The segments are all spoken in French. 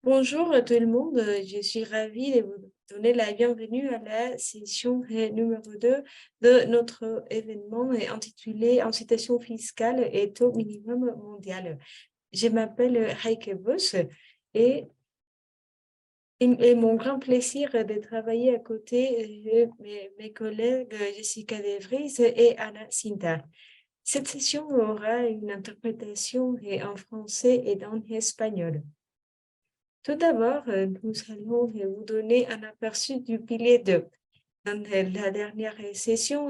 Bonjour à tout le monde, je suis ravie de vous donner la bienvenue à la session numéro 2 de notre événement intitulé Incitation fiscale et taux minimum mondial. Je m'appelle Heike Boss et et mon grand plaisir de travailler à côté de mes collègues Jessica De Vries et Anna Sinta. Cette session aura une interprétation en français et en espagnol. Tout d'abord, nous allons vous donner un aperçu du pilier 2. Dans la dernière session,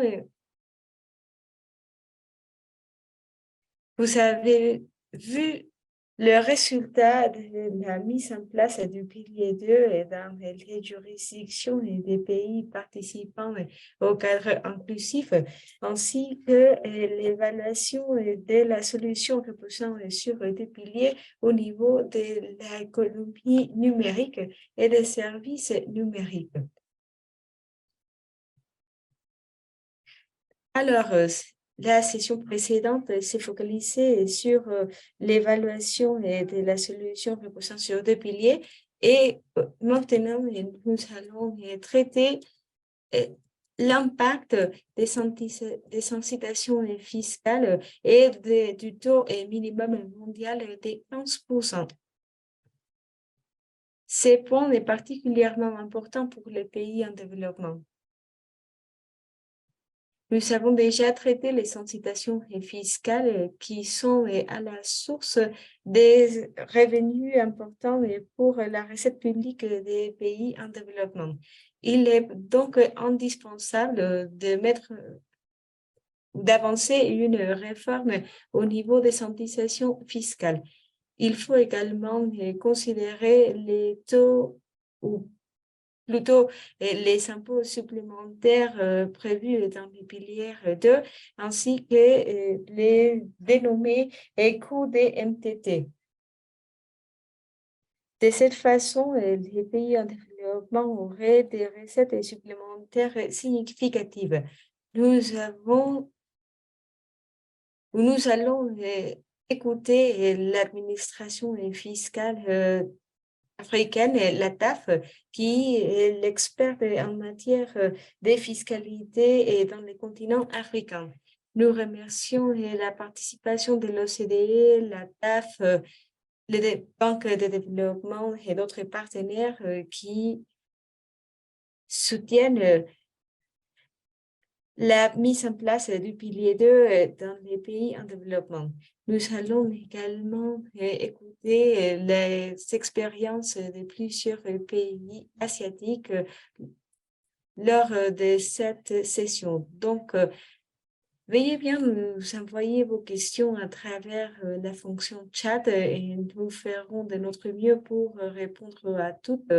vous avez vu le résultat de la mise en place du pilier 2 dans les juridictions et des pays participants au cadre inclusif, ainsi que l'évaluation de la solution reposant sur deux piliers au niveau de l'économie numérique et des services numériques. Alors, la session précédente s'est focalisée sur l'évaluation de la solution reposant sur deux piliers et maintenant, nous allons traiter euh, l'impact des incitations fiscales et du taux minimum mondial de 15%. Ce point est particulièrement important pour les pays en développement. Nous avons déjà traité les incitations fiscales qui sont à la source des revenus importants pour la recette publique des pays en développement. Il est donc indispensable d'avancer une réforme au niveau des incitations fiscales. Il faut également considérer les taux ou plutôt les impôts supplémentaires prévus dans les piliers 2, ainsi que les dénommés coûts des MTT. De cette façon, les pays en développement auraient des recettes supplémentaires significatives. Nous allons écouter l'administration fiscale africaine, la TAF, qui est l'expert en matière de fiscalité et dans le continent africain. Nous remercions la participation de l'OCDE, la TAF, les banques de développement et d'autres partenaires qui soutiennent la mise en place du pilier 2 dans les pays en développement. Nous allons également écouter les expériences de plusieurs pays asiatiques lors de cette session. Donc, veuillez bien nous envoyer vos questions à travers la fonction chat et nous ferons de notre mieux pour répondre à toutes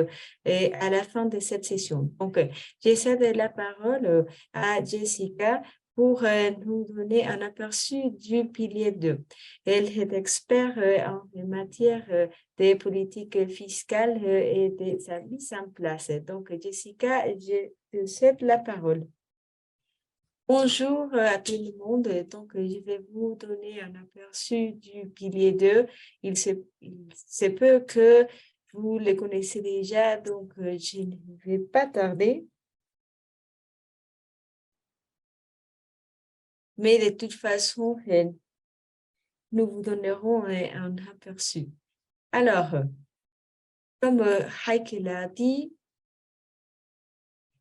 et à la fin de cette session. Donc, j'essaie de la parole à Jessica pour nous donner un aperçu du pilier 2. Elle est experte en matière des politiques fiscales et de sa mise en place. Donc, Jessica, je te cède la parole. Bonjour à tout le monde. Donc, je vais vous donner un aperçu du pilier 2. Il se peut que vous le connaissez déjà, donc je ne vais pas tarder. Mais de toute façon, nous vous donnerons un aperçu. Alors, comme Heike l'a dit,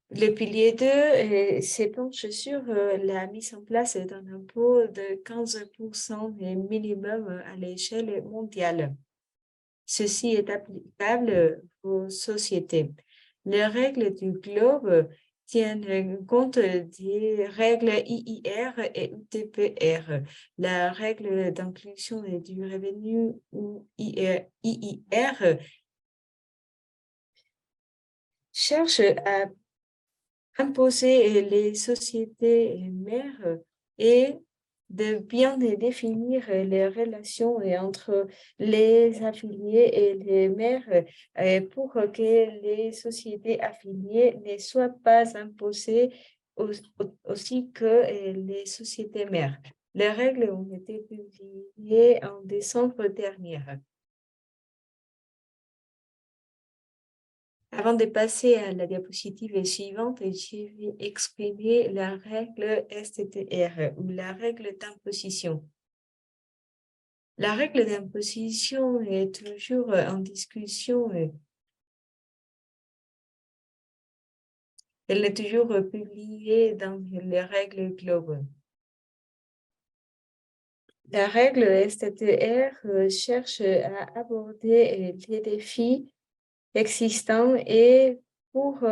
le pilier 2 se penche sur la mise en place d'un impôt de 15% minimum à l'échelle mondiale. Ceci est applicable aux sociétés. Les règles du globe tiennent compte des règles IIR et UTPR. La règle d'inclusion du revenu ou IIR cherche à imposer les sociétés mères et de bien définir les relations entre les affiliés et les mères pour que les sociétés affiliées ne soient pas imposées aussi que les sociétés mères. Les règles ont été publiées en décembre dernier. Avant de passer à la diapositive suivante, je vais exprimer la règle STTR ou la règle d'imposition. La règle d'imposition est toujours en discussion. Elle est toujours publiée dans les règles globales. La règle STTR cherche à aborder les défis existants et pour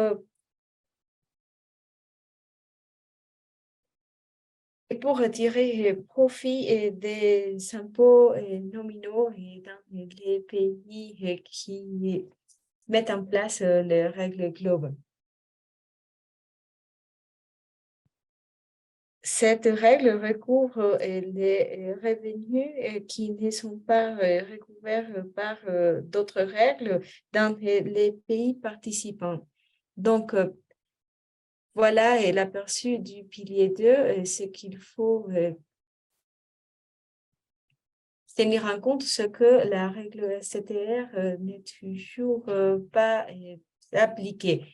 tirer profit des impôts nominaux dans les pays qui mettent en place les règles globales. Cette règle recouvre les revenus qui ne sont pas recouverts par d'autres règles dans les pays participants. Donc, voilà l'aperçu du pilier 2, ce qu'il faut tenir en compte, ce que la règle STR n'est toujours pas appliquée.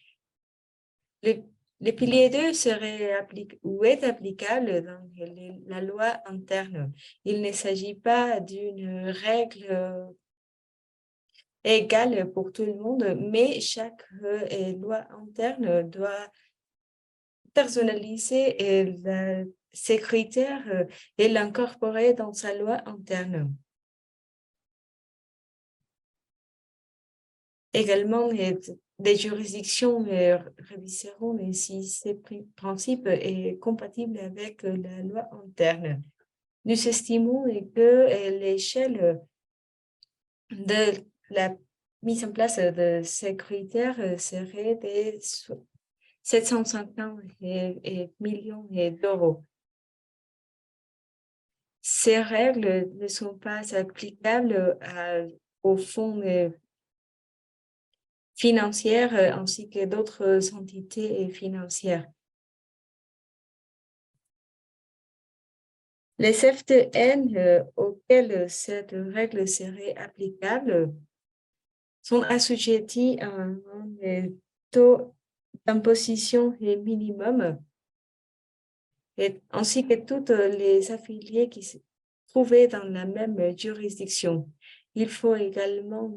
Le pilier 2 serait ou est applicable dans la loi interne. Il ne s'agit pas d'une règle égale pour tout le monde, mais chaque loi interne doit personnaliser ses critères et l'incorporer dans sa loi interne. Également, des juridictions réviseront si ce principe est compatible avec la loi interne. Nous estimons que l'échelle de la mise en place de ces critères serait de 750 millions d'euros. Ces règles ne sont pas applicables aux fonds financières ainsi que d'autres entités financières. Les FTN auxquels cette règle serait applicable sont assujettis à un taux d'imposition minimum ainsi que toutes les affiliés qui se trouvaient dans la même juridiction. Il faut également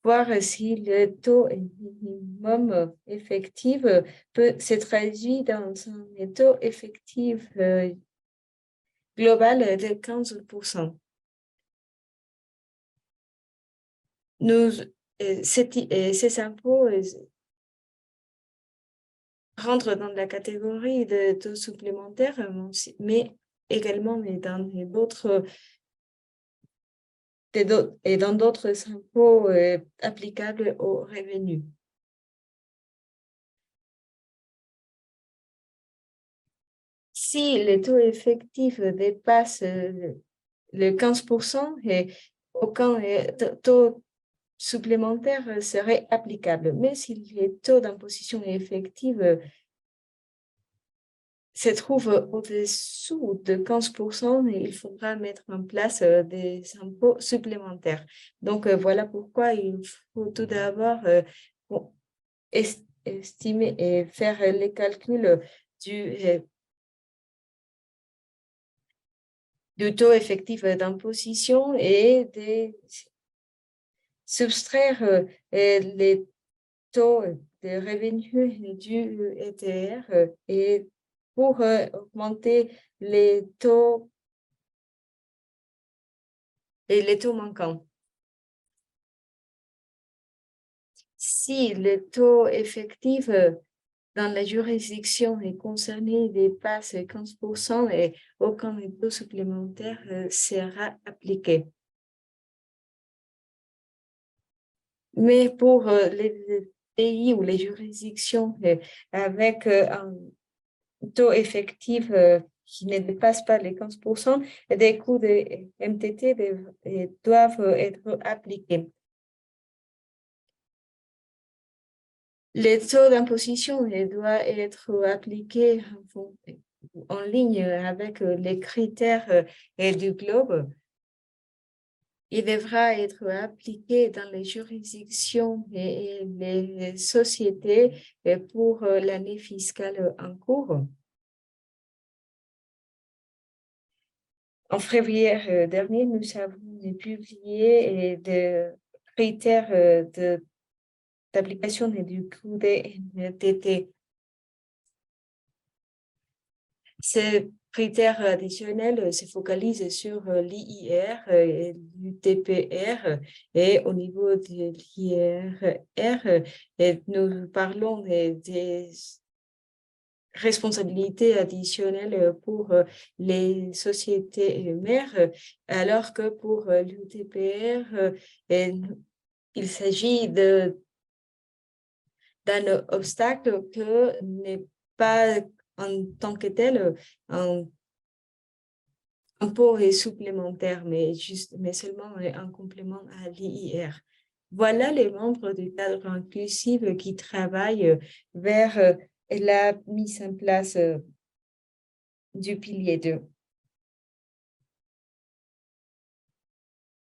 voir si le taux minimum effectif peut se traduire dans un taux effectif global de 15%. Ces impôts rentrent dans la catégorie de taux supplémentaires, mais également dans d'autres impôts applicables aux revenus. Si le taux effectif dépasse le 15% et aucun taux supplémentaire serait applicable. Mais si le taux d'imposition effective se trouve au-dessous de 15%, il faudra mettre en place des impôts supplémentaires. Donc, voilà pourquoi il faut tout d'abord estimer et faire les calculs du taux effectif d'imposition et de soustraire les taux de revenus du ETR et pour augmenter les taux manquants. Si le taux effectif dans la juridiction est concerné dépasse 15% et aucun taux supplémentaire sera appliqué. Mais pour les pays ou les juridictions avec un taux effectif qui ne dépasse pas les 15%, des coûts de MTT doivent être appliqués. Les taux d'imposition doivent être appliqués en ligne avec les critères du globe. Il devra être appliqué dans les juridictions et les sociétés pour l'année fiscale en cours. En février dernier, nous avons publié des critères d'application du coût des NTT. Ces critères additionnels se focalisent sur l'IIR et l'UTPR et au niveau de l'IRR, nous parlons des responsabilités additionnelles pour les sociétés mères, alors que pour l'UTPR, il s'agit d'un obstacle que n'est pas en tant que tel un impôt supplémentaire, mais seulement un complément à l'IIR. Voilà les membres du cadre inclusif qui travaillent vers la mise en place du pilier 2.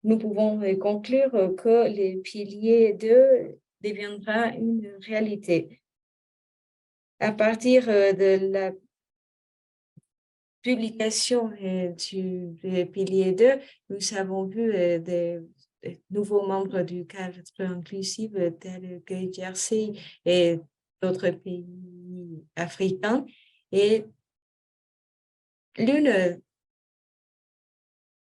Nous pouvons conclure que le pilier 2 deviendra une réalité. À partir de la publication du pilier 2, nous avons vu des nouveaux membres du cadre inclusif tels que Jersey et d'autres pays africains. Et l'une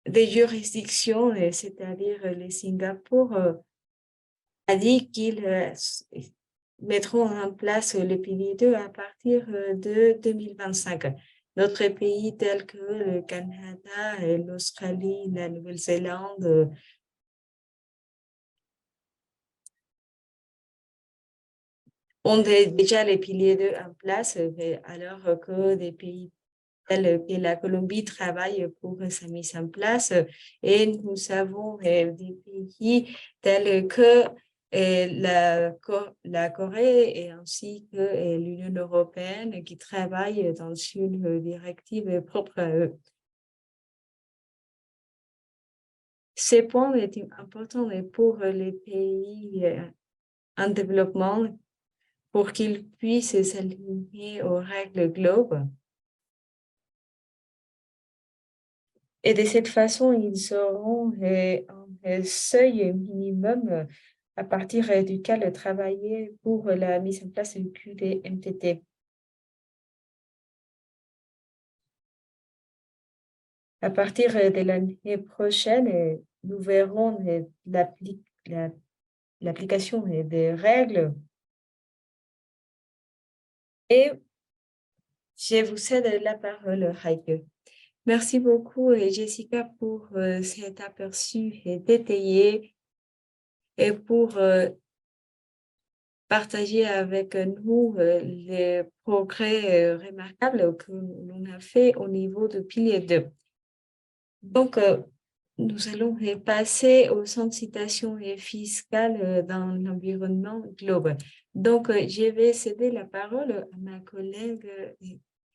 des juridictions, c'est-à-dire le Singapour, a dit qu'ils mettront en place le pilier 2 à partir de 2025. D'autres pays tels que le Canada, l'Australie, la Nouvelle-Zélande ont déjà les piliers 2 en place, alors que des pays tels que la Colombie travaillent pour sa mise en place. Et nous avons des pays tels que la Corée et ainsi que l'Union européenne qui travaillent dans une directive propre à eux. Ces points sont importants pour les pays en développement pour qu'ils puissent s'aligner aux règles globales. Et de cette façon, ils auront un seuil minimum à partir duquel travailler pour la mise en place du QDMTT. À partir de l'année prochaine, nous verrons l'application des règles. Et je vous cède la parole, Heike. Merci beaucoup, Jessica, pour cet aperçu détaillé et pour partager avec nous les progrès remarquables que l'on a fait au niveau de pilier 2. Donc, nous allons passer aux citations fiscales dans l'environnement global. Donc, je vais céder la parole à ma collègue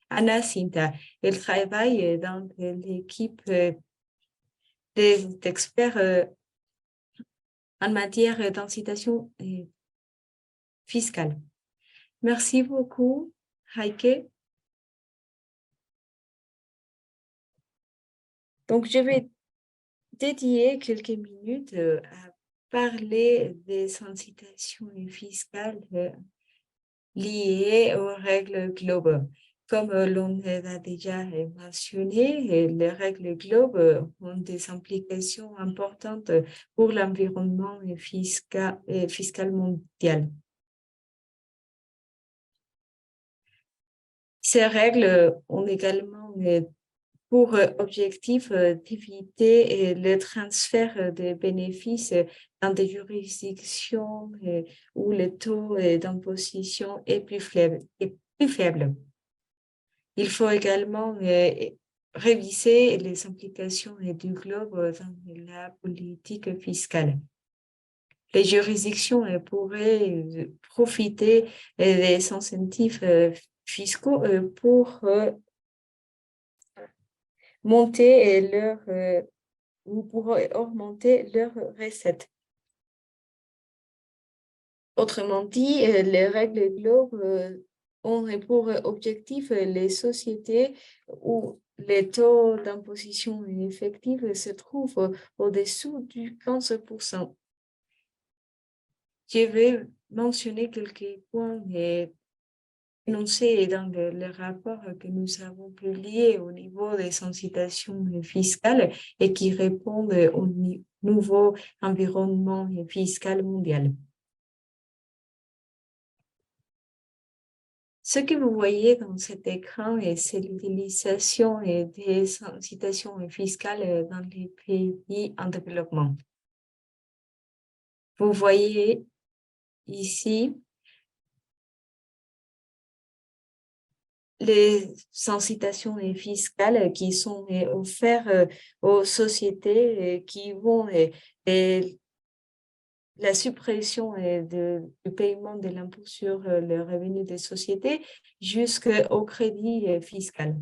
Anna Cinta. Elle travaille dans l'équipe des experts en matière d'incitation fiscale. Merci beaucoup, Heike. Donc, je vais dédier quelques minutes à parler des incitations fiscales liées aux règles globales. Comme l'on a déjà mentionné, les règles globales ont des implications importantes pour l'environnement fiscal mondial. Ces règles ont également pour objectif d'éviter le transfert de bénéfices dans des juridictions où le taux d'imposition est plus faible. Il faut également réviser les implications du globe dans la politique fiscale. Les juridictions pourraient profiter des incentives fiscaux pour monter leur ou pour augmenter leurs recettes. Autrement dit, les règles globales ont pour objectif les sociétés où les taux d'imposition effective se trouvent au-dessous du 15%. Je vais mentionner quelques points énoncés dans le rapport que nous avons publié au niveau des incitations fiscales et qui répondent au nouveau environnement fiscal mondial. Ce que vous voyez dans cet écran, c'est l'utilisation des incitations fiscales dans les pays en développement. Vous voyez ici les incitations fiscales qui sont offertes aux sociétés qui vont la suppression du paiement de l'impôt sur le revenu des sociétés jusqu'au crédit fiscal.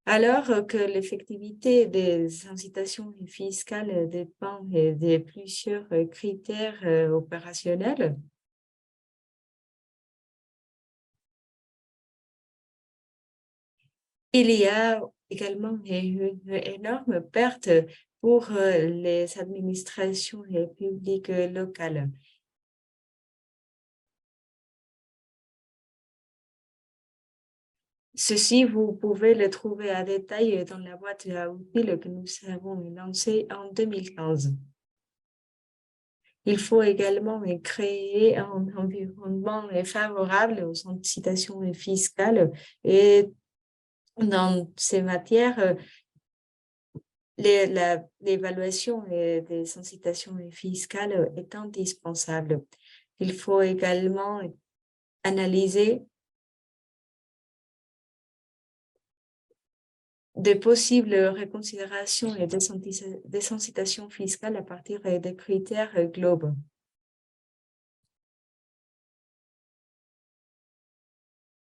Alors que l'effectivité des incitations fiscales dépend de plusieurs critères opérationnels, il y a également une énorme perte pour les administrations publiques locales. Ceci, vous pouvez le trouver à détail dans la boîte à outils que nous avons lancée en 2015. Il faut également créer un environnement favorable aux incitations fiscales et dans ces matières, l'évaluation des incitations fiscales est indispensable. Il faut également analyser de possibles reconsidérations et des incitations fiscales à partir des critères globaux.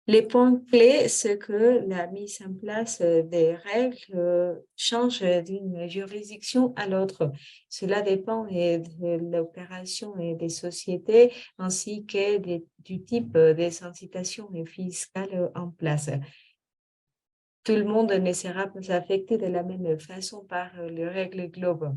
Les points clés, c'est que la mise en place des règles change d'une juridiction à l'autre. Cela dépend de l'opération et des sociétés ainsi que du type des incitations fiscales en place. Tout le monde ne sera pas affecté de la même façon par les règles globales.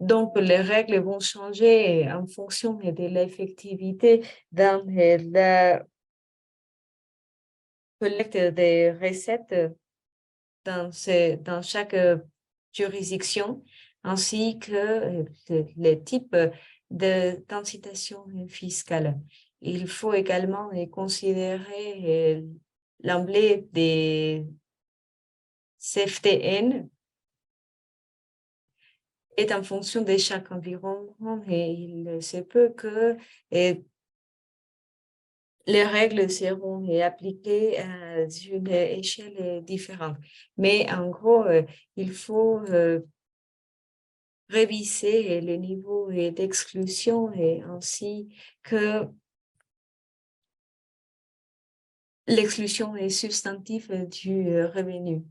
Donc, les règles vont changer en fonction de l'effectivité dans la collecte des recettes dans chaque juridiction, ainsi que les types d'incitation fiscale. Il faut également considérer l'emblée des CFTN est en fonction de chaque environnement et il se peut que les règles seront appliquées à une échelle différente. Mais en gros, il faut réviser les niveaux d'exclusion et ainsi que l'exclusion est substantive du revenu.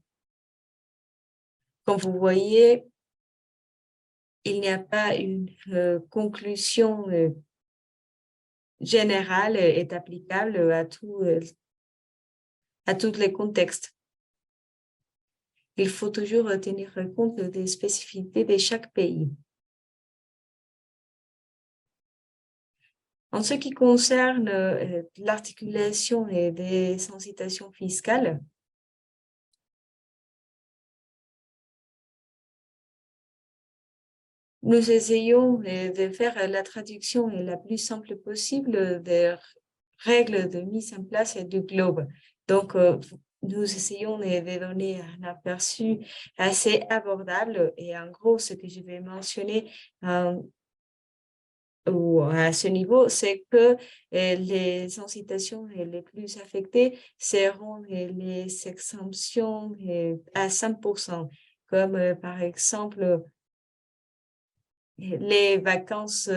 Comme vous voyez, il n'y a pas une conclusion générale est applicable à tous les contextes. Il faut toujours tenir compte des spécificités de chaque pays. En ce qui concerne l'articulation des incitations fiscales, nous essayons de faire la traduction la plus simple possible des règles de mise en place du globe. Donc, nous essayons de donner un aperçu assez abordable et en gros, ce que je vais mentionner à ce niveau, c'est que les incitations les plus affectées seront les exemptions à 100%, comme par exemple les vacances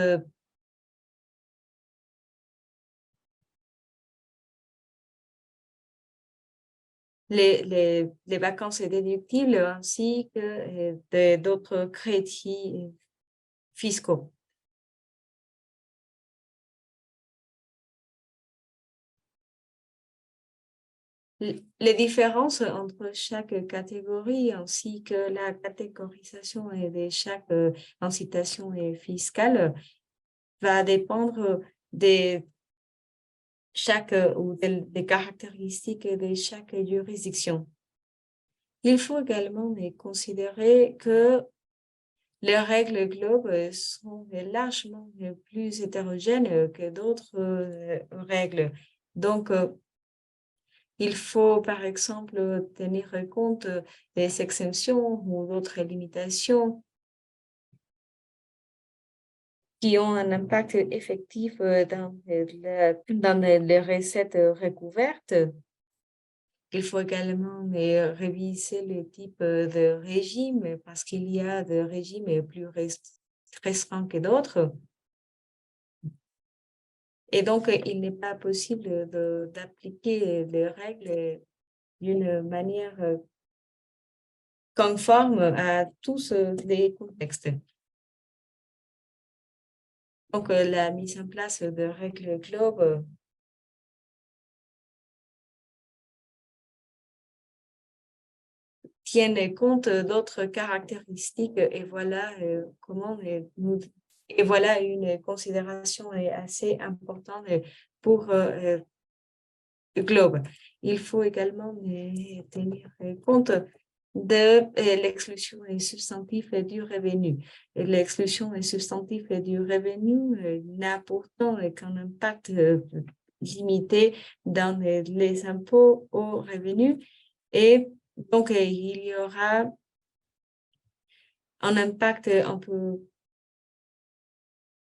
les vacances déductibles ainsi que d'autres crédits fiscaux. Les différences entre chaque catégorie ainsi que la catégorisation de chaque incitation fiscale va dépendre des des caractéristiques de chaque juridiction. Il faut également considérer que les règles globales sont largement plus hétérogènes que d'autres règles. Donc, il faut, par exemple, tenir compte des exemptions ou d'autres limitations qui ont un impact effectif dans les recettes recouvertes. Il faut également réviser le type de régime parce qu'il y a des régimes plus restreints que d'autres. Et donc, il n'est pas possible d'appliquer les règles d'une manière conforme à tous les contextes. Donc, la mise en place de règles globales tiennent compte d'autres caractéristiques et voilà et voilà une considération assez importante pour le globe. Il faut également tenir compte de l'exclusion substantive du revenu. L'exclusion substantive du revenu n'a pourtant qu'un impact limité dans les impôts au revenu et donc il y aura un impact un peu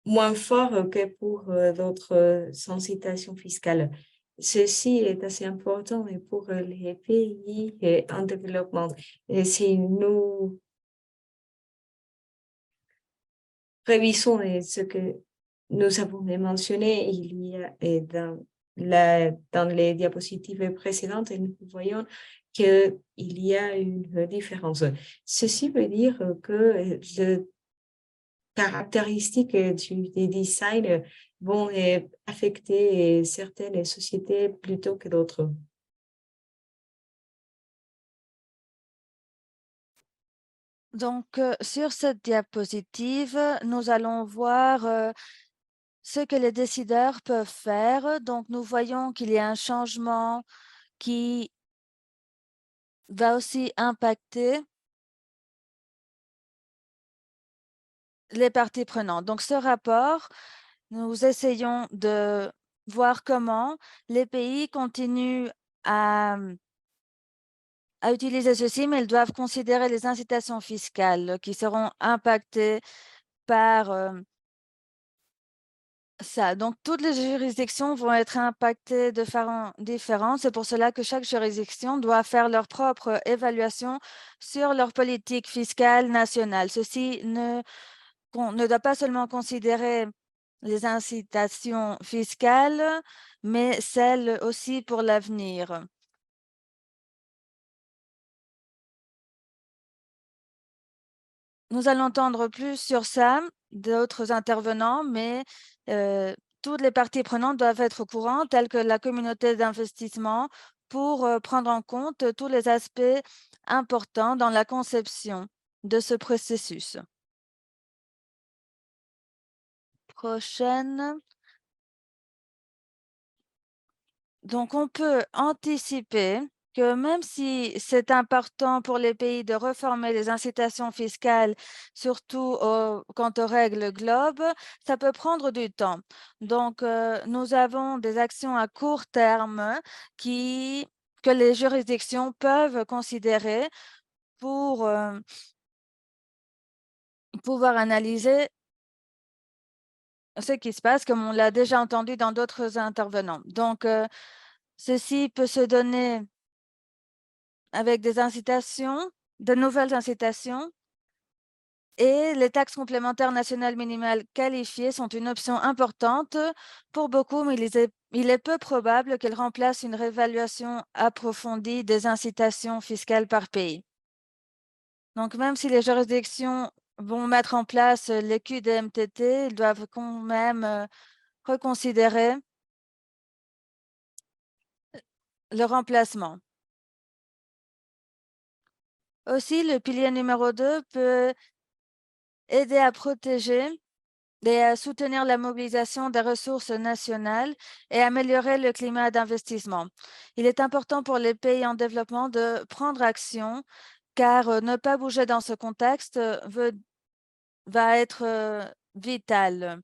moins fort que pour d'autres incitations fiscales. Ceci est assez important pour les pays en développement. Et si nous révisons ce que nous avons mentionné, il y a dans les diapositives précédentes, et nous voyons qu'il y a une différence. Ceci veut dire que le caractéristiques des designs vont affecter certaines sociétés plutôt que d'autres. Donc, sur cette diapositive, nous allons voir ce que les décideurs peuvent faire. Donc, nous voyons qu'il y a un changement qui va aussi impacter les parties prenantes. Donc, ce rapport, nous essayons de voir comment les pays continuent à utiliser ceci, mais ils doivent considérer les incitations fiscales qui seront impactées par ça. Donc, toutes les juridictions vont être impactées de façon différente. C'est pour cela que chaque juridiction doit faire leur propre évaluation sur leur politique fiscale nationale. Ceci ne doit pas seulement considérer les incitations fiscales, mais celles aussi pour l'avenir. Nous allons entendre plus sur ça d'autres intervenants, mais toutes les parties prenantes doivent être au courant, telles que la communauté d'investissement, pour prendre en compte tous les aspects importants dans la conception de ce processus. Prochaine. Donc, on peut anticiper que même si c'est important pour les pays de reformer les incitations fiscales, surtout quant aux règles globes, ça peut prendre du temps. Donc, nous avons des actions à court terme que les juridictions peuvent considérer pour pouvoir analyser ce qui se passe, comme on l'a déjà entendu dans d'autres intervenants. Donc, ceci peut se donner avec des incitations, de nouvelles incitations Et les taxes complémentaires nationales minimales qualifiées sont une option importante pour beaucoup, mais il est peu probable qu'elles remplacent une réévaluation approfondie des incitations fiscales par pays. Donc, même si les juridictions vont mettre en place les QDMTT, ils doivent quand même reconsidérer le remplacement. Aussi, le pilier numéro 2 peut aider à protéger et à soutenir la mobilisation des ressources nationales et améliorer le climat d'investissement. Il est important pour les pays en développement de prendre action car ne pas bouger dans ce contexte va être vital.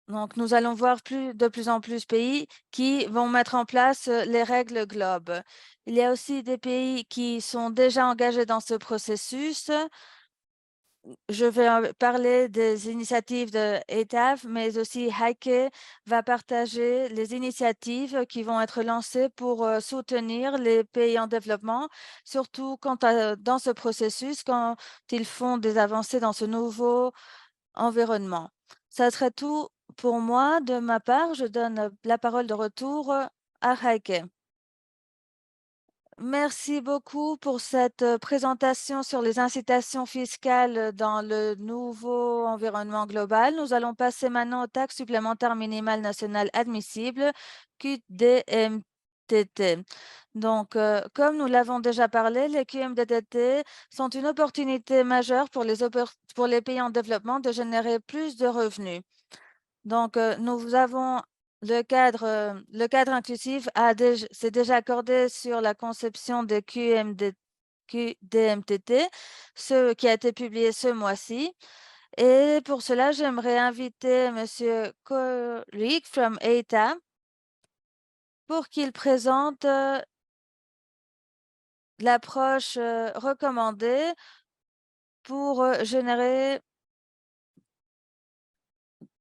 Donc, nous allons voir de plus en plus de pays qui vont mettre en place les règles globes. Il y a aussi des pays qui sont déjà engagés dans ce processus. Je vais parler des initiatives de ETAF, mais aussi Heike va partager les initiatives qui vont être lancées pour soutenir les pays en développement, surtout dans ce processus, quand ils font des avancées dans ce nouveau environnement. Ça serait tout pour moi. De ma part, je donne la parole de retour à Heike. Merci beaucoup pour cette présentation sur les incitations fiscales dans le nouveau environnement global. Nous allons passer maintenant aux taxes supplémentaires minimales nationales admissibles, QDMTT. Donc, comme nous l'avons déjà parlé, les QMDTT sont une opportunité majeure pour pour les pays en développement de générer plus de revenus. Donc, nous avons le cadre inclusif s'est déjà accordé sur la conception de QDMTT, ce qui a été publié ce mois-ci. Et pour cela, j'aimerais inviter M. Kolik from ETA pour qu'il présente l'approche recommandée pour générer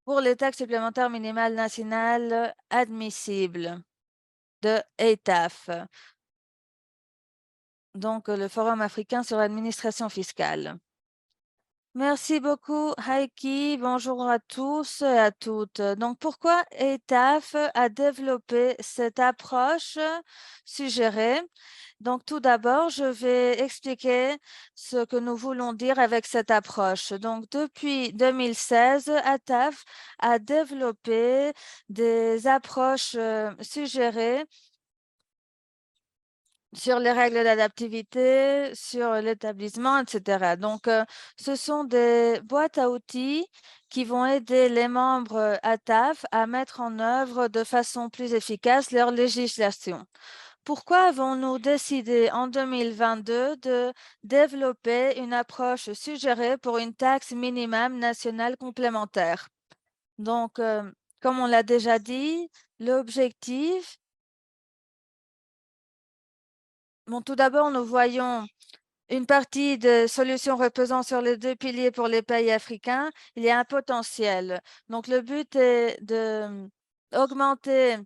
pour les taxes supplémentaires minimales nationales admissibles de ETAF. Donc le Forum africain sur l'administration fiscale. Merci beaucoup, Heiki. Bonjour à tous et à toutes. Donc, pourquoi ETAF a développé cette approche suggérée? Donc, tout d'abord, je vais expliquer ce que nous voulons dire avec cette approche. Donc, depuis 2016, ETAF a développé des approches suggérées sur les règles d'adaptivité, sur l'établissement, etc. Donc, ce sont des boîtes à outils qui vont aider les membres ATAF à mettre en œuvre de façon plus efficace leur législation. Pourquoi avons-nous décidé en 2022 de développer une approche suggérée pour une taxe minimum nationale complémentaire? Donc, comme on l'a déjà dit, l'objectif. Bon, tout d'abord, nous voyons une partie de solutions reposant sur les deux piliers pour les pays africains. Il y a un potentiel. Donc, le but est d'augmenter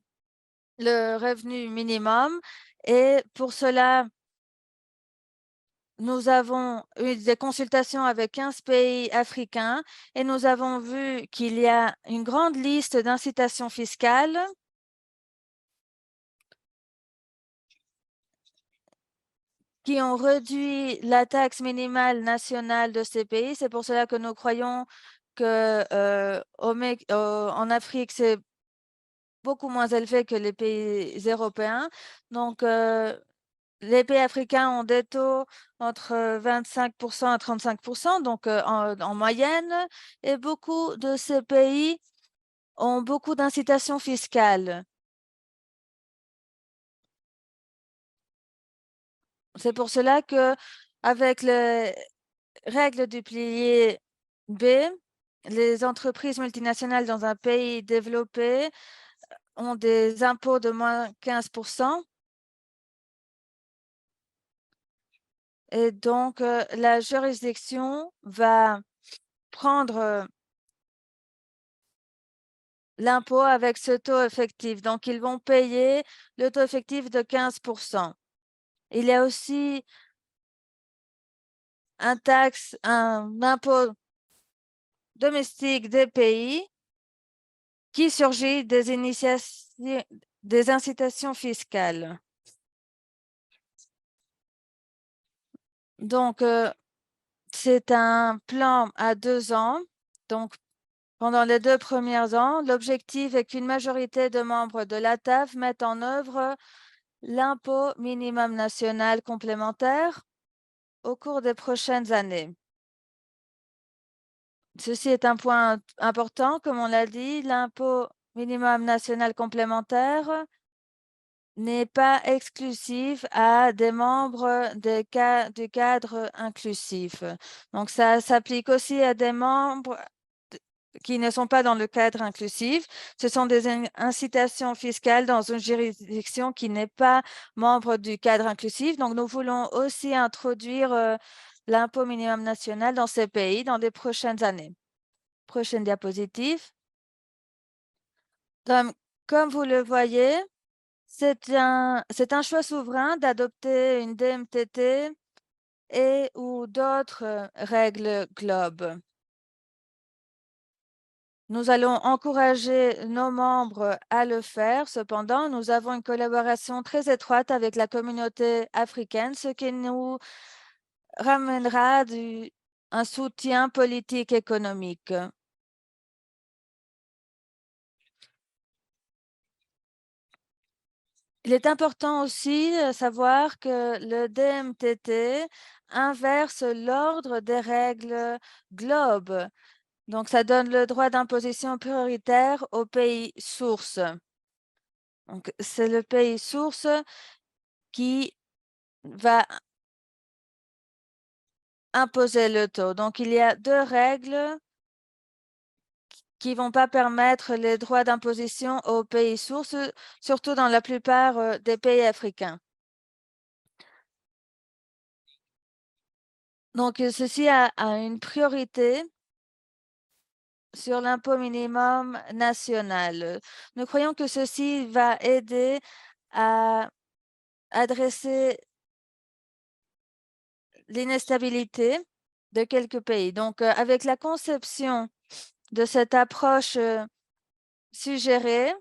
le revenu minimum et pour cela, nous avons eu des consultations avec 15 pays africains et nous avons vu qu'il y a une grande liste d'incitations fiscales qui ont réduit la taxe minimale nationale de ces pays. C'est pour cela que nous croyons que en Afrique, c'est beaucoup moins élevé que les pays européens. Donc, les pays africains ont des taux entre 25% et 35%, donc en moyenne, et beaucoup de ces pays ont beaucoup d'incitations fiscales. C'est pour cela que, avec les règles du pilier B, les entreprises multinationales dans un pays développé ont des impôts de moins 15%. Et donc, la juridiction va prendre l'impôt avec ce taux effectif. Donc, ils vont payer le taux effectif de 15%. Il y a aussi un impôt domestique des pays qui surgit des incitations fiscales. Donc, c'est un plan à 2 ans. Donc, pendant les 2 premiers ans, l'objectif est qu'une majorité de membres de l'ATAF mettent en œuvre l'impôt minimum national complémentaire au cours des prochaines années. Ceci est un point important, comme on l'a dit, l'impôt minimum national complémentaire n'est pas exclusif à des membres du cadre inclusif. Donc, ça s'applique aussi à des membres qui ne sont pas dans le cadre inclusif. Ce sont des incitations fiscales dans une juridiction qui n'est pas membre du cadre inclusif. Donc, nous voulons aussi introduire l'impôt minimum national dans ces pays dans les prochaines années. Prochaine diapositive. Comme vous le voyez, c'est un choix souverain d'adopter une DMTT et ou d'autres règles globes. Nous allons encourager nos membres à le faire. Cependant, nous avons une collaboration très étroite avec la communauté africaine, ce qui nous ramènera un soutien politique économique. Il est important aussi de savoir que le DMTT inverse l'ordre des règles globes. Donc, ça donne le droit d'imposition prioritaire au pays source. Donc, c'est le pays source qui va imposer le taux. Donc, il y a 2 règles qui ne vont pas permettre les droits d'imposition aux pays sources, surtout dans la plupart des pays africains. Donc, ceci a une priorité sur l'impôt minimum national. Nous croyons que ceci va aider à adresser l'instabilité de quelques pays. Donc, avec la conception de cette approche suggérée,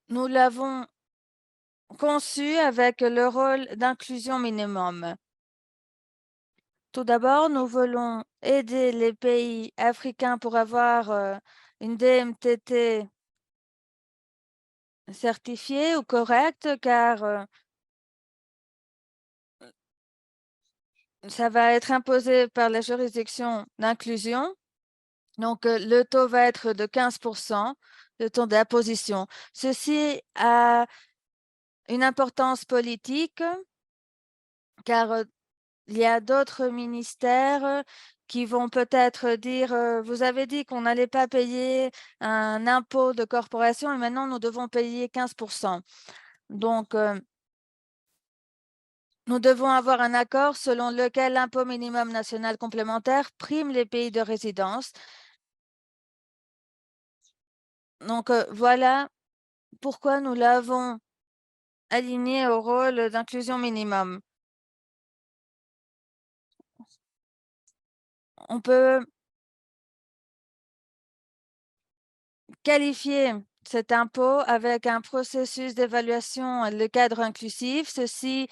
nous l'avons conçu avec le rôle d'inclusion minimum. Tout d'abord, nous voulons aider les pays africains pour avoir une DMTT certifiée ou correcte, car ça va être imposé par la juridiction d'inclusion. Donc, le taux va être de 15%, le taux d'imposition. Ceci a une importance politique, car il y a d'autres ministères qui vont peut-être dire, vous avez dit qu'on n'allait pas payer un impôt de corporation et maintenant nous devons payer 15%. Donc, nous devons avoir un accord selon lequel l'impôt minimum national complémentaire prime les pays de résidence. Donc, voilà pourquoi nous l'avons aligné au rôle d'inclusion minimum. On peut qualifier cet impôt avec un processus d'évaluation, le cadre inclusif. Ceci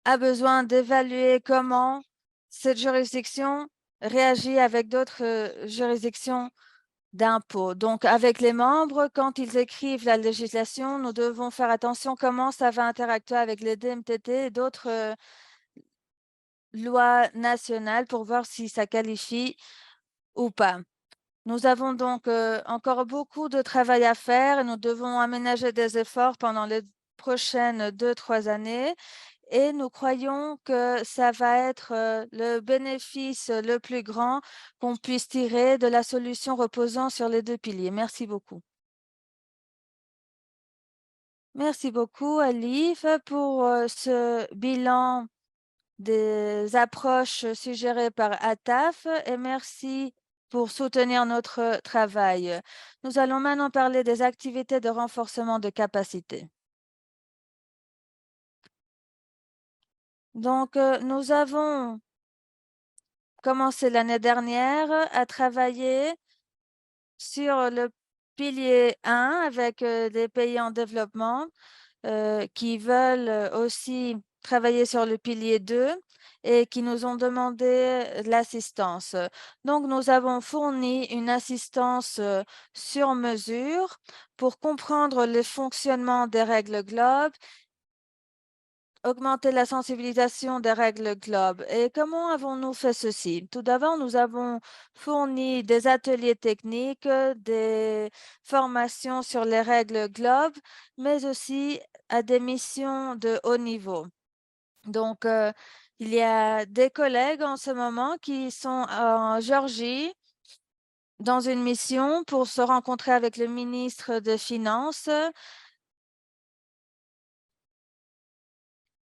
a besoin d'évaluer comment cette juridiction réagit avec d'autres juridictions d'impôt. Donc, avec les membres, quand ils écrivent la législation, nous devons faire attention comment ça va interactuer avec les DMTT et d'autres lois nationales pour voir si ça qualifie ou pas. Nous avons donc encore beaucoup de travail à faire et nous devons aménager des efforts pendant les prochaines 2-3 années et nous croyons que ça va être le bénéfice le plus grand qu'on puisse tirer de la solution reposant sur les 2 piliers. Merci beaucoup. Merci beaucoup, Alif, pour ce bilan des approches suggérées par ATAF et merci pour soutenir notre travail. Nous allons maintenant parler des activités de renforcement de capacité. Donc, nous avons commencé l'année dernière à travailler sur le pilier 1 avec des pays en développement qui veulent aussi travailler sur le pilier 2 et qui nous ont demandé de l'assistance. Donc, nous avons fourni une assistance sur mesure pour comprendre le fonctionnement des règles globes, augmenter la sensibilisation des règles globes. Et comment avons-nous fait ceci? Tout d'abord, nous avons fourni des ateliers techniques, des formations sur les règles globes, mais aussi à des missions de haut niveau. Donc, il y a des collègues en ce moment qui sont en Géorgie dans une mission pour se rencontrer avec le ministre des Finances,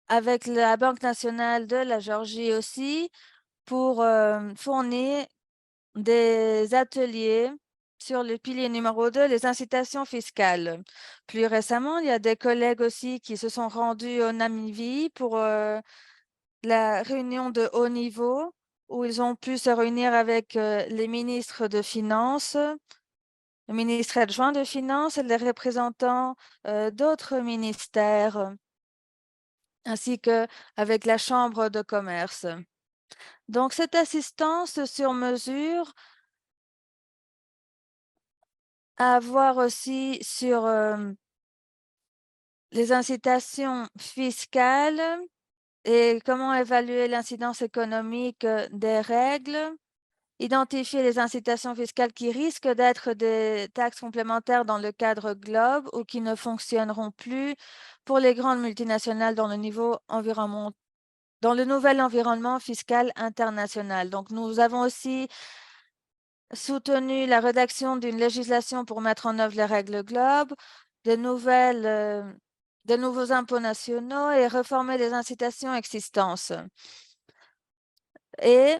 avec la Banque nationale de la Géorgie aussi, pour fournir des ateliers sur le pilier numéro 2, les incitations fiscales. Plus récemment, il y a des collègues aussi qui se sont rendus au Namibie pour la réunion de haut niveau où ils ont pu se réunir avec les ministres de Finances, le ministre adjoint de Finances et les représentants d'autres ministères, ainsi qu'avec la Chambre de commerce. Donc, cette assistance sur mesure à voir aussi sur les incitations fiscales et comment évaluer l'incidence économique des règles, identifier les incitations fiscales qui risquent d'être des taxes complémentaires dans le cadre globe ou qui ne fonctionneront plus pour les grandes multinationales dans le nouvel environnement fiscal international. Donc, nous avons aussi soutenu la rédaction d'une législation pour mettre en œuvre les règles globes, de nouveaux impôts nationaux et réformer les incitations existantes. Et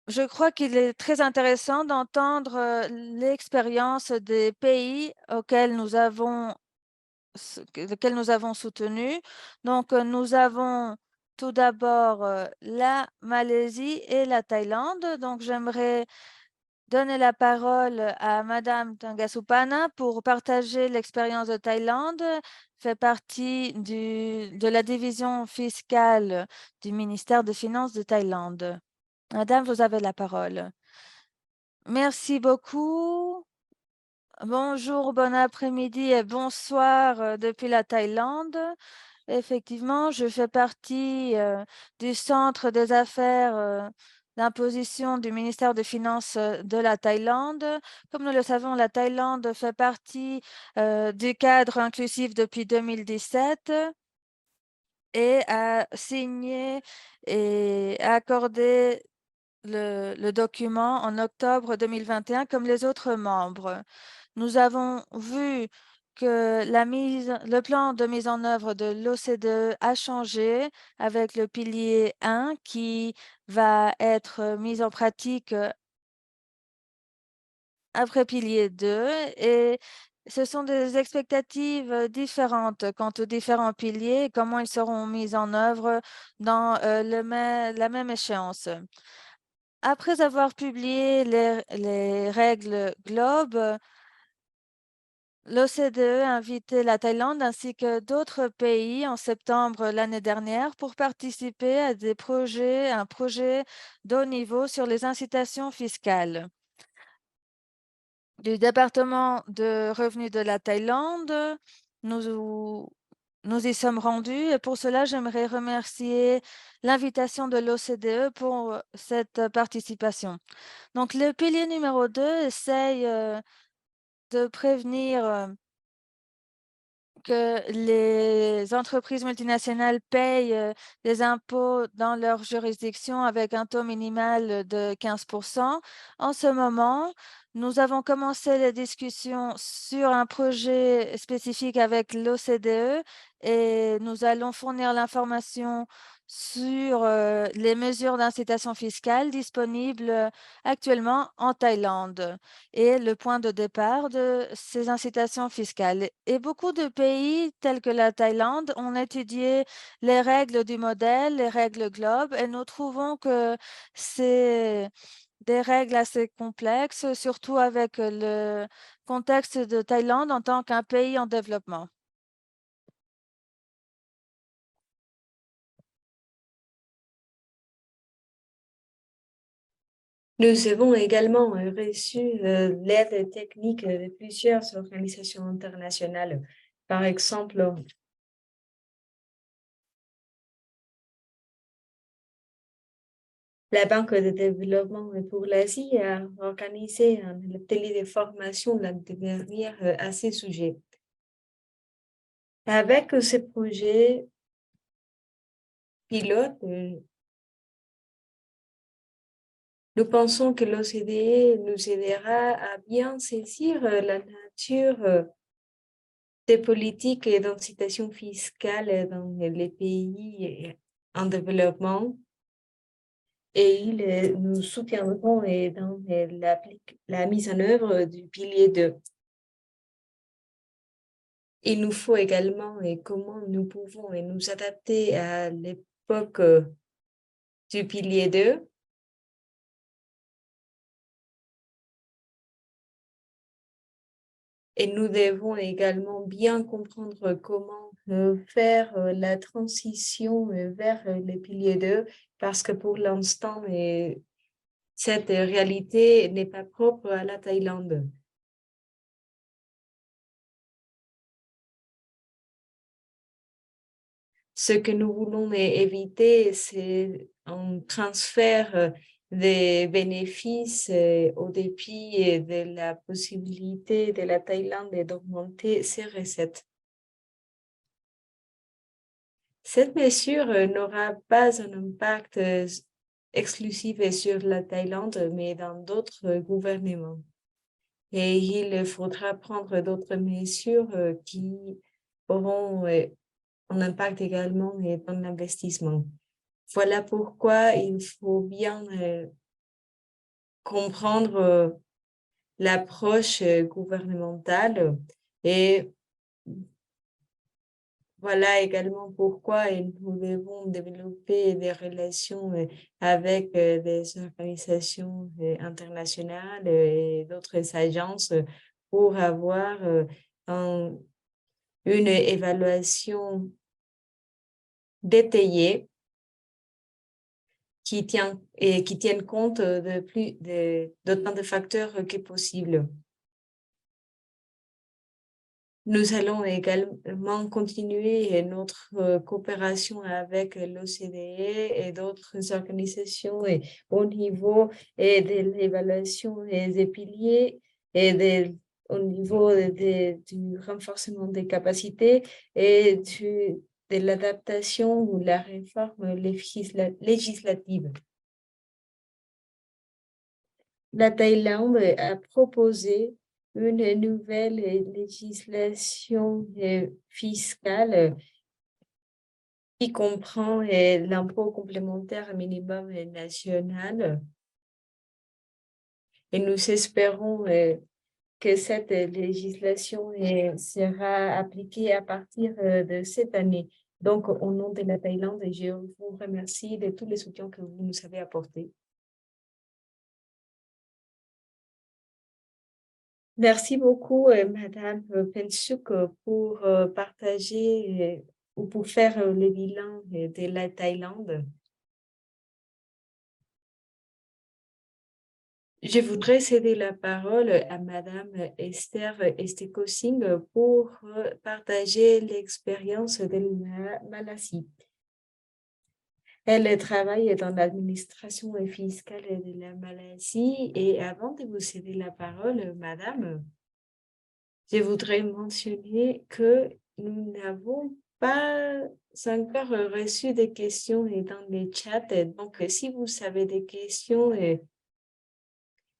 je crois qu'il est très intéressant d'entendre l'expérience des pays lesquels nous avons soutenu. Donc, nous avons tout d'abord la Malaisie et la Thaïlande. Donc, j'aimerais donner la parole à Madame Tangasupana pour partager l'expérience de Thaïlande, fait partie de la division fiscale du ministère des Finances de Thaïlande. Madame, vous avez la parole. Merci beaucoup. Bonjour, bon après-midi et bonsoir depuis la Thaïlande. Effectivement, je fais partie du Centre des affaires d'imposition du ministère des Finances de la Thaïlande. Comme nous le savons, la Thaïlande fait partie du cadre inclusif depuis 2017 et a signé et accordé le document en octobre 2021 comme les autres membres. Nous avons vu que le plan de mise en œuvre de l'OCDE a changé avec le pilier 1 qui va être mis en pratique après pilier 2 et ce sont des expectatives différentes quant aux différents piliers et comment ils seront mis en œuvre dans la même échéance. Après avoir publié les règles globes, l'OCDE a invité la Thaïlande ainsi que d'autres pays en septembre l'année dernière pour participer à un projet de haut niveau sur les incitations fiscales. Du département de revenus de la Thaïlande, nous y sommes rendus et pour cela, j'aimerais remercier l'invitation de l'OCDE pour cette participation. Donc, le pilier numéro 2 essaye de prévenir que les entreprises multinationales payent des impôts dans leur juridiction avec un taux minimal de 15 En ce moment, nous avons commencé les discussions sur un projet spécifique avec l'OCDE et nous allons fournir l'information sur les mesures d'incitation fiscale disponibles actuellement en Thaïlande et le point de départ de ces incitations fiscales. Et beaucoup de pays tels que la Thaïlande ont étudié les règles du modèle, les règles Globe, et nous trouvons que c'est des règles assez complexes, surtout avec le contexte de Thaïlande en tant qu'un pays en développement. Nous avons également reçu l'aide technique de plusieurs organisations internationales. Par exemple, la Banque de développement pour l'Asie a organisé un atelier de formation l'année dernière à ce sujet. Avec ce projet pilote, nous pensons que l'OCDE nous aidera à bien saisir la nature des politiques d'incitation fiscale dans les pays en développement et ils nous soutiendront dans la mise en œuvre du pilier 2. Il nous faut également comment nous pouvons nous adapter à l'époque du pilier 2. Et nous devons également bien comprendre comment faire la transition vers les piliers 2 parce que pour l'instant, cette réalité n'est pas propre à la Thaïlande. Ce que nous voulons éviter, c'est un transfert des bénéfices au dépit de la possibilité de la Thaïlande d'augmenter ses recettes. Cette mesure n'aura pas un impact exclusif sur la Thaïlande, mais dans d'autres gouvernements. Et il faudra prendre d'autres mesures qui auront un impact également dans l'investissement. Voilà pourquoi il faut bien comprendre l'approche gouvernementale et voilà également pourquoi nous devons développer des relations avec des organisations internationales et d'autres agences pour avoir une évaluation détaillée qui tienne compte d'autant de facteurs que possible. Nous allons également continuer notre coopération avec l'OCDE et d'autres organisations au niveau de l'évaluation des piliers et au niveau du renforcement des capacités et de l'adaptation ou la réforme législative. La Thaïlande a proposé une nouvelle législation fiscale qui comprend l'impôt complémentaire minimum national. Et nous espérons que cette législation sera appliquée à partir de cette année. Donc, au nom de la Thaïlande, je vous remercie de tous les soutiens que vous nous avez apportés. Merci beaucoup, Madame Pensuk, pour partager ou pour faire le bilan de la Thaïlande. Je voudrais céder la parole à Madame Esther Estekosing pour partager l'expérience de la Malaisie. Elle travaille dans l'administration fiscale de la Malaisie et avant de vous céder la parole, Madame, je voudrais mentionner que nous n'avons pas encore reçu des questions dans les chats. Donc, si vous avez des questions,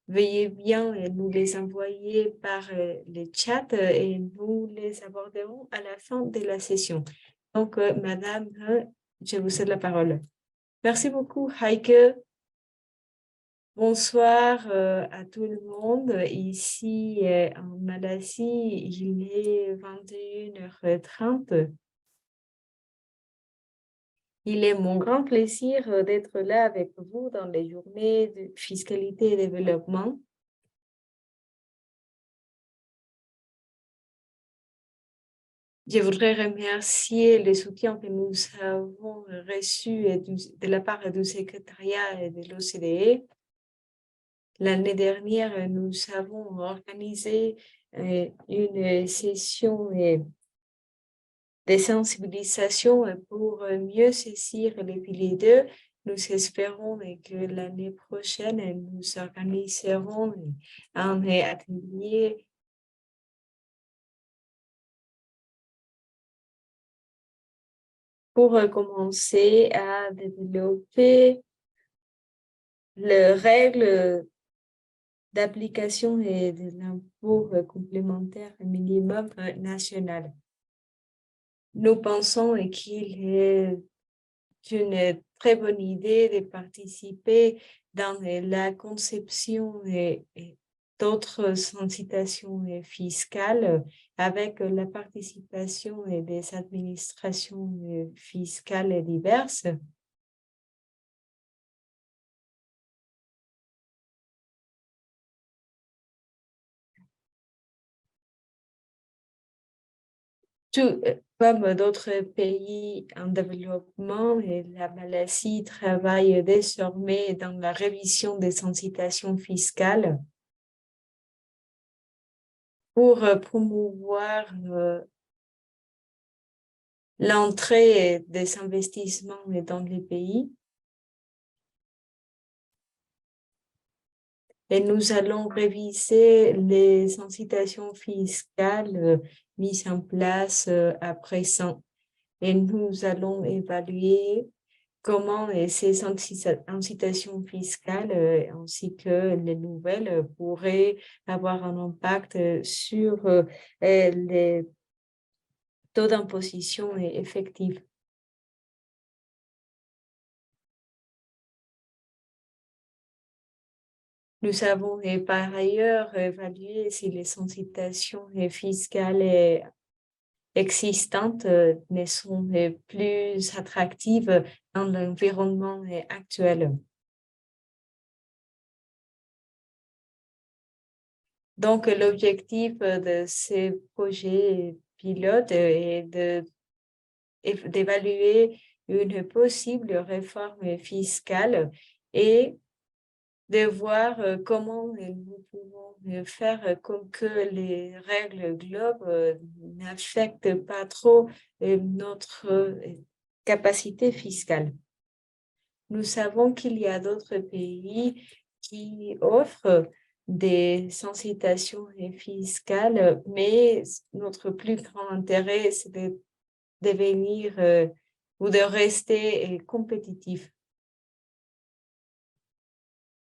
veuillez bien nous les envoyer par le chat et nous les aborderons à la fin de la session. Donc, Madame Je vous cède la parole. Merci beaucoup, Heike. Bonsoir à tout le monde. Ici en Malaisie, il est 21h30. Il est mon grand plaisir d'être là avec vous dans les journées de fiscalité et développement. Je voudrais remercier le soutien que nous avons reçu de la part du secrétariat de l'OCDE. L'année dernière, nous avons organisé une session de sensibilisation pour mieux saisir les piliers 2. Nous espérons que l'année prochaine, nous organiserons un atelier pour commencer à développer les règles d'application et de l'impôt complémentaire minimum national. Nous pensons qu'il est une très bonne idée de participer dans la conception d'autres incitations fiscales avec la participation des administrations fiscales diverses. Tout comme d'autres pays en développement, la Malaisie travaille désormais dans la révision des incitations fiscales pour promouvoir l'entrée des investissements dans les pays. Et nous allons réviser les incitations fiscales mises en place à présent. Et nous allons évaluer comment ces incitations fiscales ainsi que les nouvelles pourraient avoir un impact sur les taux d'imposition effectifs. Nous avons par ailleurs évalué si les incitations fiscales existantes ne sont plus attractives dans l'environnement actuel. Donc, l'objectif de ces projets pilotes est d'évaluer une possible réforme fiscale et de voir comment nous pouvons faire comme que les règles globales n'affectent pas trop notre capacité fiscale. Nous savons qu'il y a d'autres pays qui offrent des incitations fiscales, mais notre plus grand intérêt, c'est de devenir ou de rester compétitif.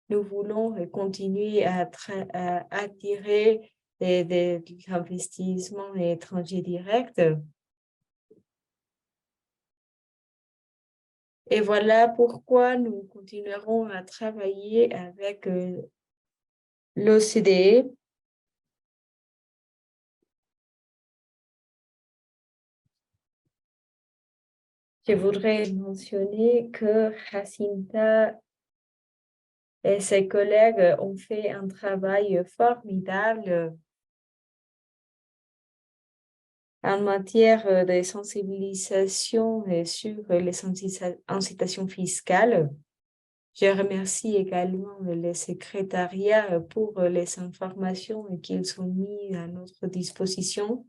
Nous voulons continuer à attirer des investissements étrangers directs. Et voilà pourquoi nous continuerons à travailler avec l'OCDE. Je voudrais mentionner que Jacinta et ses collègues ont fait un travail formidable en matière de sensibilisation sur les incitations fiscales. Je remercie également le secrétariat pour les informations qu'ils ont mis à notre disposition.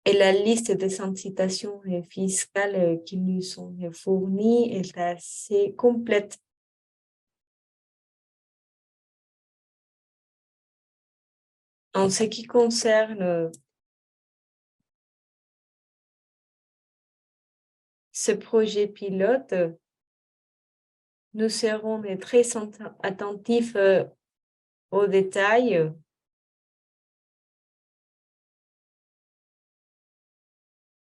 Et la liste des incitations fiscales qui nous sont fournies est assez complète. En ce qui concerne ce projet pilote, nous serons très attentifs au détail.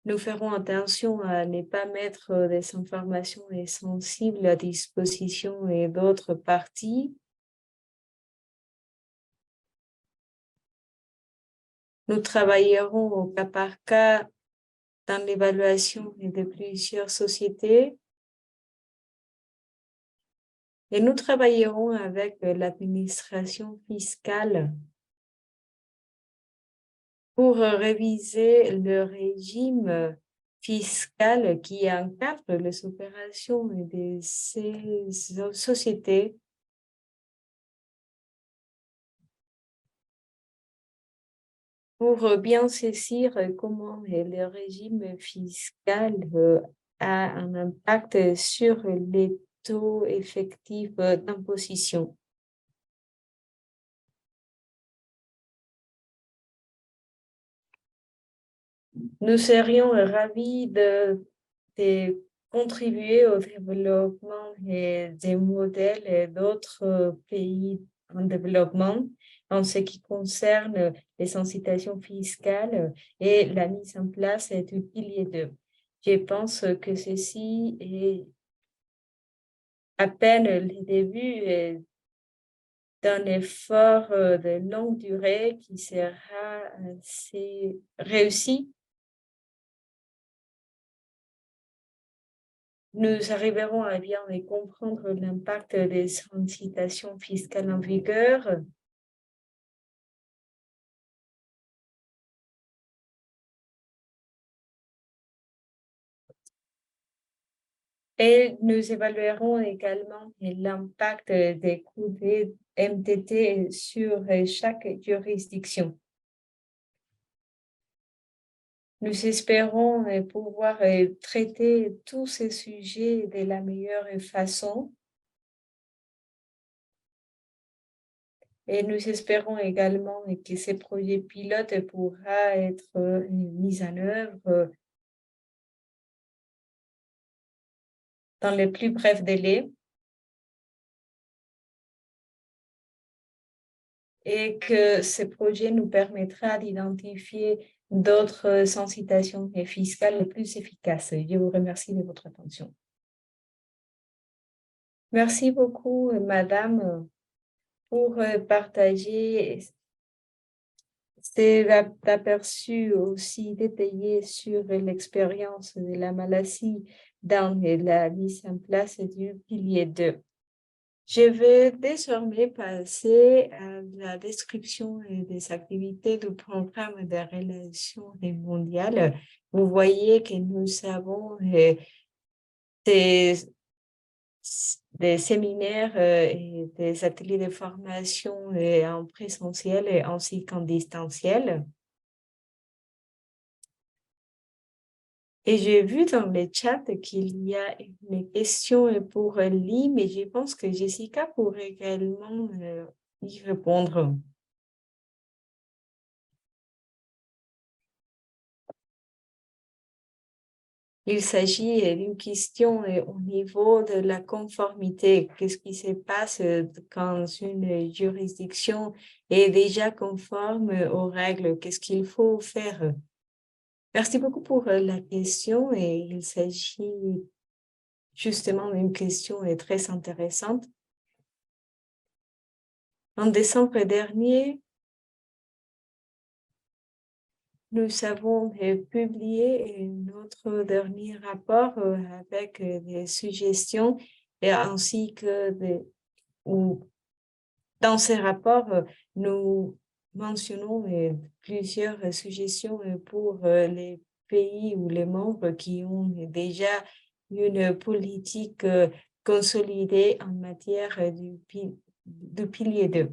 Nous ferons attention à ne pas mettre des informations sensibles à disposition d'autres parties. Nous travaillerons au cas par cas dans l'évaluation de plusieurs sociétés et nous travaillerons avec l'administration fiscale pour réviser le régime fiscal qui encadre les opérations de ces sociétés. Pour bien saisir comment le régime fiscal a un impact sur les taux effectifs d'imposition. Nous serions ravis de contribuer au développement des modèles d'autres pays en développement en ce qui concerne les incitations fiscales et la mise en place du pilier 2. Je pense que ceci est à peine le début d'un effort de longue durée qui sera assez réussi. Nous arriverons à bien comprendre l'impact des incitations fiscales en vigueur. Et nous évaluerons également l'impact des coûts des MTT sur chaque juridiction. Nous espérons pouvoir traiter tous ces sujets de la meilleure façon. Et nous espérons également que ces projets pilotes pourront être mis en œuvre dans les plus brefs délais et que ce projet nous permettra d'identifier d'autres incitations fiscales plus efficaces. Je vous remercie de votre attention. Merci beaucoup, Madame, pour partager ces aperçus aussi détaillés sur l'expérience de la maladie dans la mise en place du pilier 2. Je vais désormais passer à la description des activités du programme de relations mondiales. Vous voyez que nous avons des séminaires et des ateliers de formation en présentiel ainsi qu'en distanciel. Et j'ai vu dans le chat qu'il y a une question pour Lee, mais je pense que Jessica pourrait également y répondre. Il s'agit d'une question au niveau de la conformité. Qu'est-ce qui se passe quand une juridiction est déjà conforme aux règles? Qu'est-ce qu'il faut faire? Merci beaucoup pour la question et il s'agit justement d'une question très intéressante. En décembre dernier, nous avons publié notre dernier rapport avec des suggestions et ainsi que dans ces rapports, nous mentionnons plusieurs suggestions pour les pays ou les membres qui ont déjà une politique consolidée en matière du pilier 2.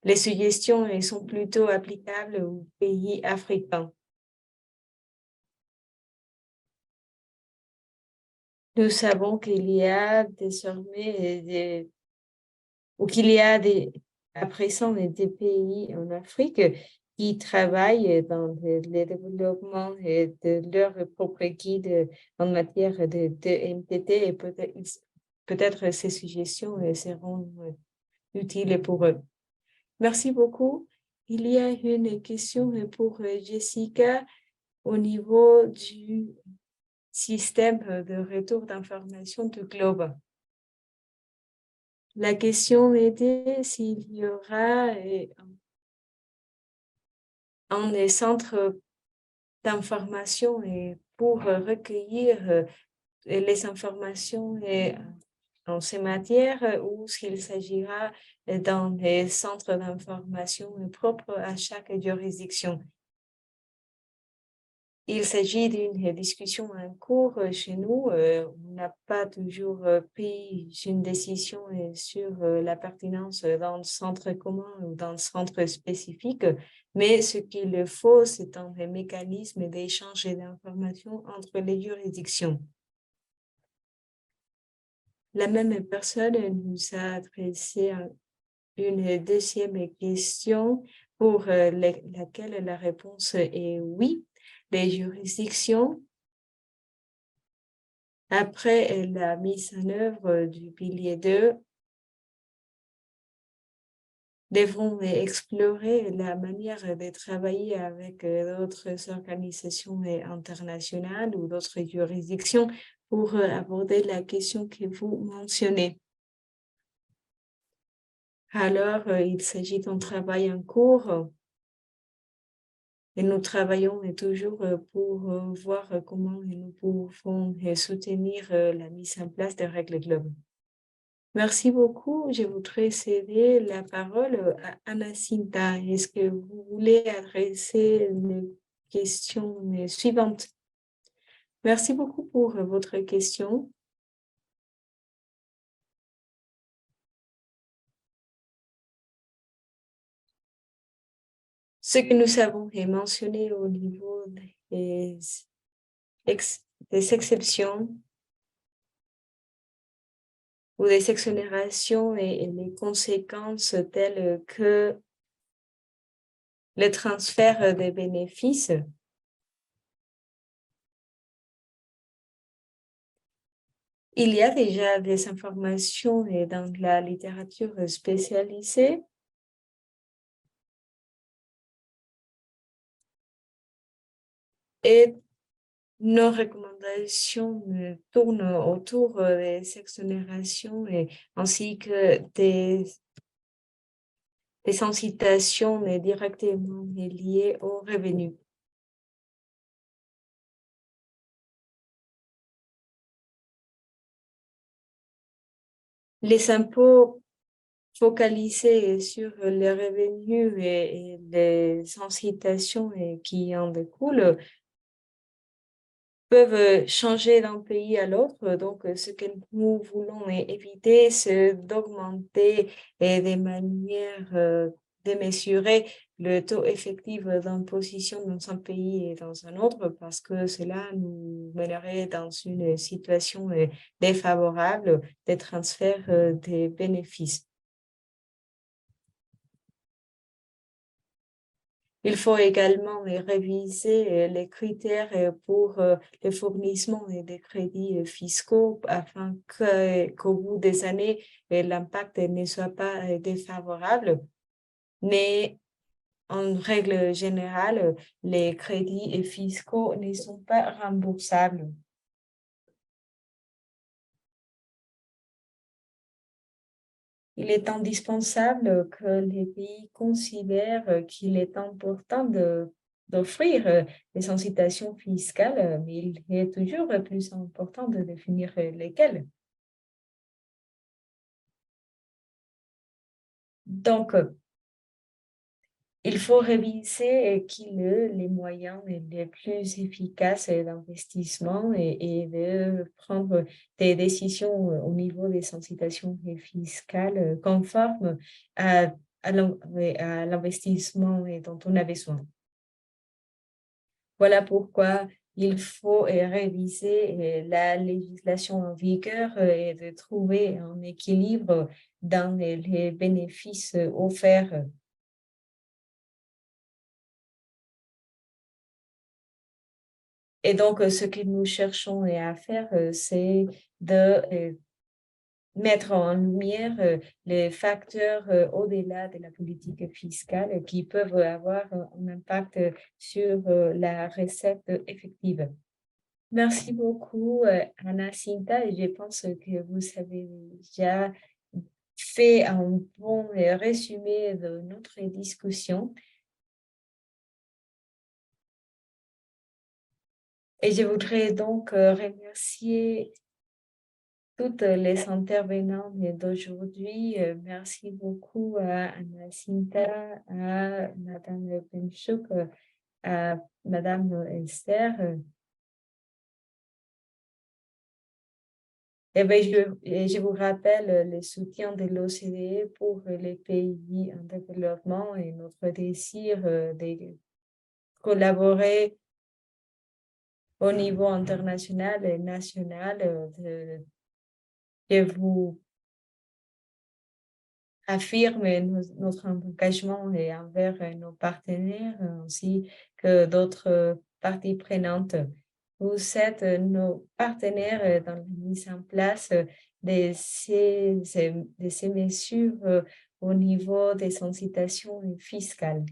Les suggestions sont plutôt applicables aux pays africains. Nous savons qu'il y a désormais à présent des pays en Afrique qui travaillent dans le développement de leur propre guide en matière de MTT et peut-être ces suggestions seront utile pour eux. Merci beaucoup. Il y a une question pour Jessica au niveau du système de retour d'information du Globe. La question était s'il y aura un centre d'information pour recueillir les informations en ces matières ou s'il s'agira dans des centres d'information propres à chaque juridiction. Il s'agit d'une discussion en cours chez nous. On n'a pas toujours pris une décision sur la pertinence dans le centre commun ou dans le centre spécifique, mais ce qu'il faut, c'est un mécanisme d'échange d'informations entre les juridictions. La même personne nous a adressé une deuxième question pour laquelle la réponse est oui. Les juridictions, après la mise en œuvre du pilier 2, devront explorer la manière de travailler avec d'autres organisations internationales ou d'autres juridictions pour aborder la question que vous mentionnez. Alors, il s'agit d'un travail en cours et nous travaillons toujours pour voir comment nous pouvons soutenir la mise en place des règles globales. Merci beaucoup. Je voudrais céder la parole à Anna Cinta. Est-ce que vous voulez adresser une question suivante? Merci beaucoup pour votre question. Ce que nous avons mentionné au niveau des exceptions ou des exonérations et les conséquences telles que le transfert des bénéfices, il y a déjà des informations dans la littérature spécialisée et nos recommandations tournent autour des exonérations ainsi que des incitations directement liées aux revenus. Les impôts focalisés sur les revenus et les incitations qui en découlent peuvent changer d'un pays à l'autre. Donc, ce que nous voulons éviter, c'est d'augmenter de manière démesurée le taux effectif d'imposition dans un pays et dans un autre parce que cela nous mènerait dans une situation défavorable des transferts des bénéfices. Il faut également réviser les critères pour le fournissement des crédits fiscaux afin qu'au bout des années, l'impact ne soit pas défavorable. Mais en règle générale, les crédits fiscaux ne sont pas remboursables. Il est indispensable que les pays considèrent qu'il est important d'offrir des incitations fiscales, mais il est toujours plus important de définir lesquelles. Donc, il faut réviser qu'il les moyens les plus efficaces d'investissement et de prendre des décisions au niveau des incitations fiscales conformes à l'investissement dont on a besoin. Voilà pourquoi il faut réviser la législation en vigueur et de trouver un équilibre dans les bénéfices offerts. Et donc, ce que nous cherchons à faire, c'est de mettre en lumière les facteurs au-delà de la politique fiscale qui peuvent avoir un impact sur la recette effective. Merci beaucoup, Anna Cinta, et je pense que vous avez déjà fait un bon résumé de notre discussion. Et je voudrais donc remercier toutes les intervenantes d'aujourd'hui. Merci beaucoup à Anna Cinta, à Madame Benchouk, à Madame Esther. Et je vous rappelle le soutien de l'OCDE pour les pays en développement et notre désir de collaborer au niveau international et national, de vous affirme notre engagement et envers nos partenaires ainsi que d'autres parties prenantes. Vous êtes nos partenaires dans la mise en place de ces mesures au niveau des incitations fiscales.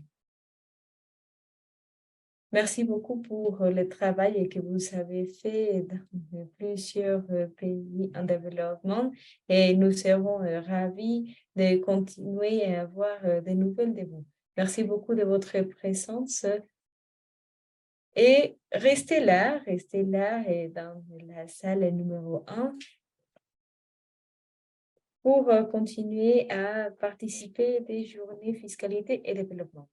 Merci beaucoup pour le travail que vous avez fait dans plusieurs pays en développement et nous serons ravis de continuer à avoir des nouvelles de vous. Merci beaucoup de votre présence et restez là et dans la salle numéro 1 pour continuer à participer des journées fiscalité et développement.